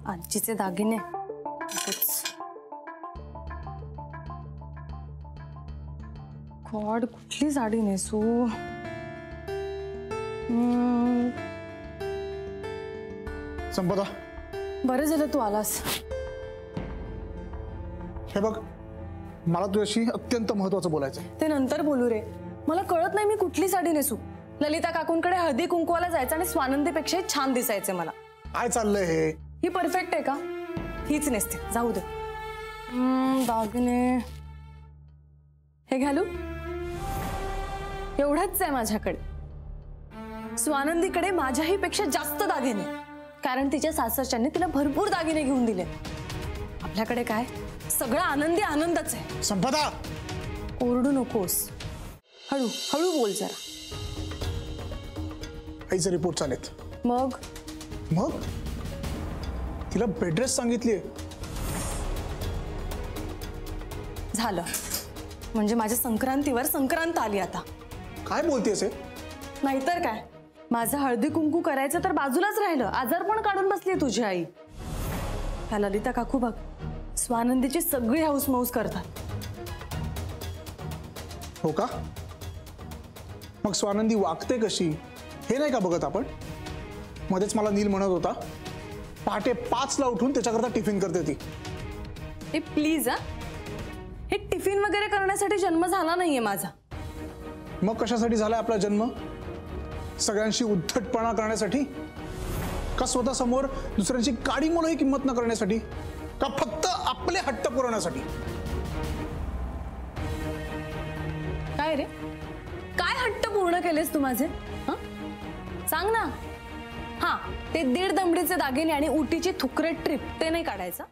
आजीचे दागिने गॉड, कुठली साडी नेसू? संपदा, बरं झालं तू आलास. हे बघ, मला तुझ्याशी अत्यंत महत्त्वाचं बोलायचं आहे. ते नंतर बोलू रे. मला कळत नाही मी कुठली साडी नेसू. ललिता काकूंकडे हळदी कुंकवाला जायचं आणि स्वानंदीपेक्षा छान दिसायचे मला. काय चाललंय हे? ही परफेक्ट आहे का? हीच नेसते, जाऊ दे. दागिने हे घालू? एवढंच आहे माझ्याकडे. स्वानंदीकडे माझ्याही पेक्षा जास्त दागिने, कारण तिच्या सासरच्यांनी तिला भरपूर दागिने घेऊन दिले. आपल्याकडे काय, सगळं आनंदी आनंदच आहे. संपदा, ओरडू नकोस. हळू हळू बोल जरा. आईचे रिपोर्ट चालेत. मग मग तिला बेड रेस्ट सांगितलीये. झालं म्हणजे माझ्या संक्रांतीवर संक्रांत आली आता. काय बोलतेस हे? नाहीतर काय, माझं हळदी कुंकू करायचं तर बाजूलाच राहिलं. आजारपण काढून बसली तुझी आई. ह्या ललिता काकू बघ, स्वानंदीची सगळी हाऊसमौस करतात. हो का? मग स्वानंदी वागते कशी हे नाही का बघत आपण? मध्येच मला नील म्हणत होता पहाटे 5ला उठून त्याच्याकरता टिफिन करते ती. ए प्लीज हा, हे टिफिन वगैरे करण्यासाठी जन्म झाला नाहीये माझा. मग कशासाठी झालाय आपला जन्म? सगळ्यांशी उद्धटपणा करण्यासाठी? का स्वतः समोर दुसऱ्यांची काडी मोलही किंमत न करण्यासाठी? का फक्त आपले हट्ट पुरवण्यासाठी? काय रे, काय हट्ट पूर्ण केलेस तू माझे? सांग ना. हा, ते 1.5 दमडीचे दागिने आणि उटीची थुकरट ट्रिप ते नाही काढायचं.